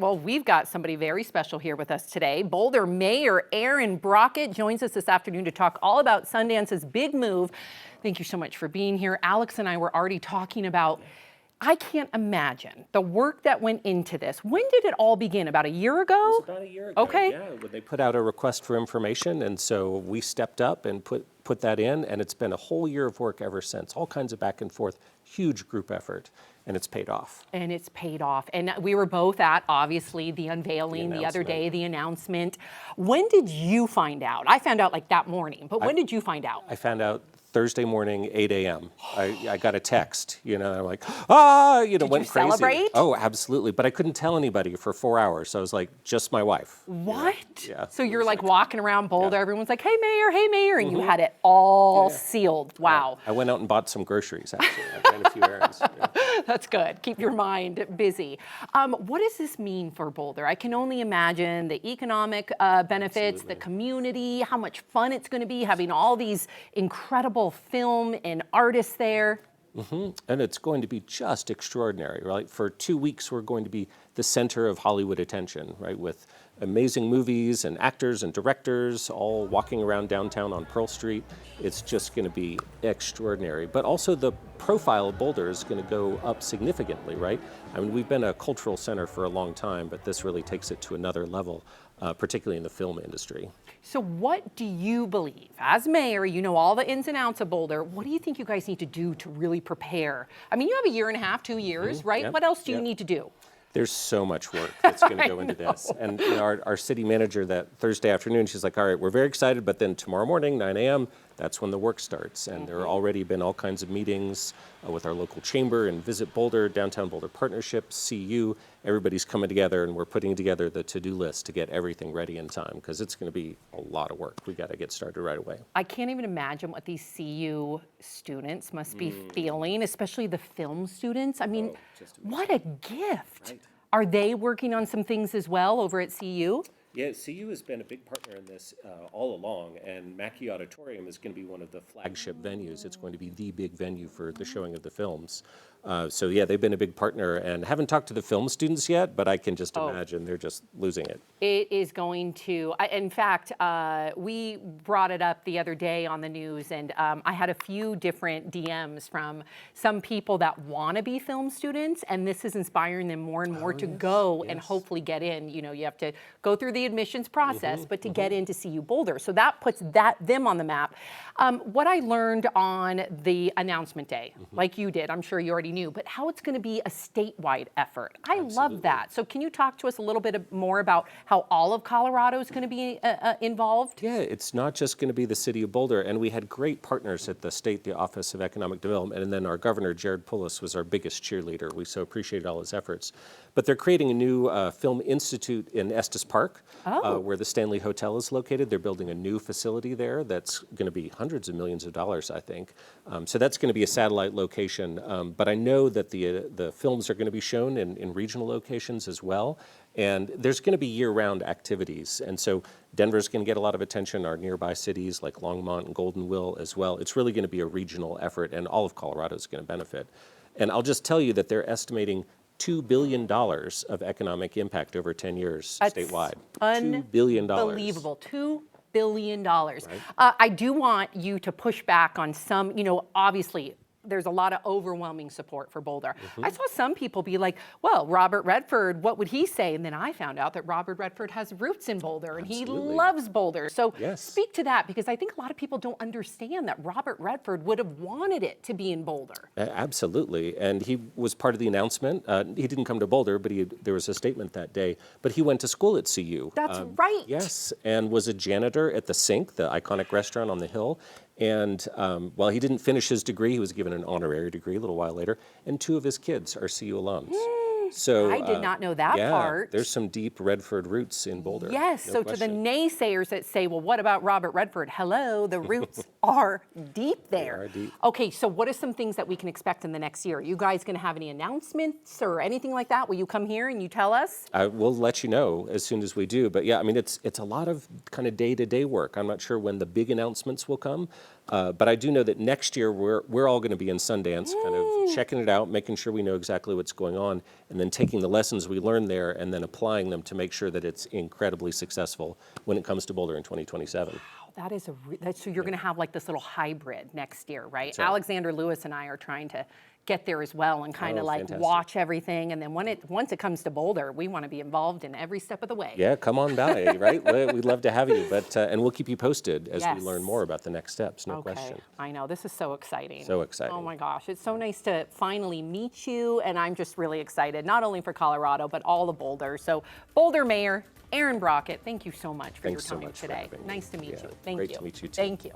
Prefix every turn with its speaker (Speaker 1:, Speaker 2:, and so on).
Speaker 1: Well, we've got somebody very special here with us today. Boulder Mayor Aaron Brockett joins us this afternoon to talk all about Sundance's big move. Thank you so much for being here. Alex and I were already talking about, I can't imagine the work that went into this. When did it all begin? About a year ago?
Speaker 2: It was about a year ago.
Speaker 1: Okay.
Speaker 2: Yeah, when they put out a request for information, and so we stepped up and put that in, and it's been a whole year of work ever since. All kinds of back and forth, huge group effort, and it's paid off.
Speaker 1: And it's paid off. And we were both at, obviously, the unveiling the other day, the announcement. When did you find out? I found out like that morning, but when did you find out?
Speaker 2: I found out Thursday morning, 8 a.m. I got a text, I'm like, went
Speaker 1: Did
Speaker 2: crazy.
Speaker 1: you celebrate?
Speaker 2: Oh, absolutely. But I couldn't tell anybody for 4 hours. So I was like, just my wife.
Speaker 1: What?
Speaker 2: Yeah.
Speaker 1: So you're like walking around Boulder, everyone's like, hey, Mayor, and you had it all sealed. Wow.
Speaker 2: I went out and bought some groceries, actually. I ran a few errands.
Speaker 1: That's good. Keep your mind busy. What does this mean for Boulder? I can only imagine the economic benefits, the community, how much fun it's going to be having all these incredible film and artists there.
Speaker 2: And it's going to be just extraordinary, right? For 2 weeks, we're going to be the center of Hollywood attention, right? With amazing movies and actors and directors all walking around downtown on Pearl Street. It's just going to be extraordinary. But also the profile of Boulder is going to go up significantly, right? I mean, we've been a cultural center for a long time, but this really takes it to another level, particularly in the film industry.
Speaker 1: So what do you believe? As mayor, you know all the ins and outs of Boulder. What do you think you guys need to do to really prepare? I mean, you have a year and a half, 2 years, right?
Speaker 2: Yep.
Speaker 1: What else do you need to do?
Speaker 2: There's so much work that's going to go into this. And our city manager that Thursday afternoon, she's like, all right, we're very excited, but then tomorrow morning, 9 a.m., that's when the work starts. And there have already been all kinds of meetings with our local chamber and Visit Boulder, Downtown Boulder Partnership, CU. Everybody's coming together, and we're putting together the to-do list to get everything ready in time, because it's going to be a lot of work. We got to get started right away.
Speaker 1: I can't even imagine what these CU students must be feeling, especially the film students. I mean, what a gift.
Speaker 2: Right.
Speaker 1: Are they working on some things as well over at CU?
Speaker 2: Yeah, CU has been a big partner in this all along, and Mackey Auditorium is going to be one of the flagship venues. It's going to be the big venue for the showing of the films. So yeah, they've been a big partner, and haven't talked to the film students yet, but I can just imagine they're just losing it.
Speaker 1: It is going to, in fact, we brought it up the other day on the news, and I had a few different DMs from some people that want to be film students, and this is inspiring them more and more to go and hopefully get in. You know, you have to go through the admissions process, but to get into CU Boulder. So that puts them on the map. What I learned on the announcement day, like you did, I'm sure you already knew, but how it's going to be a statewide effort. I love that. So can you talk to us a little bit more about how all of Colorado is going to be involved?
Speaker 2: Yeah, it's not just going to be the city of Boulder, and we had great partners at the state, the Office of Economic Development, and then our governor, Jared Poulos, was our biggest cheerleader. We so appreciated all his efforts. But they're creating a new film institute in Estes Park, where the Stanley Hotel is located. They're building a new facility there that's going to be hundreds of millions of dollars, I think. So that's going to be a satellite location. But I know that the films are going to be shown in regional locations as well. And there's going to be year-round activities. And so Denver's going to get a lot of attention, our nearby cities like Longmont and Goldenville as well. It's really going to be a regional effort, and all of Colorado is going to benefit. And I'll just tell you that they're estimating $2 billion of economic impact over 10 years statewide. $2 billion.
Speaker 1: Unbelievable. $2 billion. Right. I do want you to push back on some, obviously, there's a lot of overwhelming support for Boulder. I saw some people be like, well, Robert Redford, what would he say? And then I found out that Robert Redford has roots in Boulder and he loves Boulder. So speak to that, because I think a lot of people don't understand that Robert Redford would have wanted it to be in Boulder.
Speaker 2: Absolutely. And he was part of the announcement. He didn't come to Boulder, but there was a statement that day. But he went to school at CU.
Speaker 1: That's right.
Speaker 2: Yes, and was a janitor at the Sink, the iconic restaurant on the hill. And while he didn't finish his degree, he was given an honorary degree a little while later, and 2 of his kids are CU alums. So
Speaker 1: I did not know that part.
Speaker 2: There's some deep Redford roots in Boulder.
Speaker 1: Yes, no so question. To the naysayers that say, well, what about Robert Redford? Hello, the roots are deep there.
Speaker 2: They are deep.
Speaker 1: Okay, so what are some things that we can expect in the next year? Are you guys going to have any announcements or anything like that? Will you come here and you tell us?
Speaker 2: We'll let you know as soon as we do. But yeah, I mean, it's a lot of kind of day-to-day work. I'm not sure when the big announcements will come. But I do know that next year we're all going to be in Sundance, kind of checking it out, making sure we know exactly what's going on. and then taking the lessons we learned there and then applying them to make sure that it's incredibly successful when it comes to Boulder in 2027.
Speaker 1: That is so you're going to have like this little hybrid next year, right?
Speaker 2: That's right.
Speaker 1: Alexander Lewis and I are trying to get there as well and kind of like
Speaker 2: fantastic.
Speaker 1: watch everything. And then once it comes to Boulder, we want to be involved in every step of the way.
Speaker 2: Yeah, come on by, right? We'd love to have you, but and we'll keep you posted as
Speaker 1: Yes.
Speaker 2: we learn more about the next steps, no
Speaker 1: Okay,
Speaker 2: question.
Speaker 1: I know, this is so exciting.
Speaker 2: So exciting.
Speaker 1: Oh my gosh, it's so nice to finally meet you, and I'm just really excited, not only for Colorado, but all of Boulder. So Boulder Mayor Aaron Brockett, thank you so much for
Speaker 2: Thanks so
Speaker 1: your time
Speaker 2: much for
Speaker 1: today.
Speaker 2: having me.
Speaker 1: Nice to meet
Speaker 2: Yeah,
Speaker 1: you. Thank
Speaker 2: great
Speaker 1: you.
Speaker 2: to meet you too.
Speaker 1: Thank you.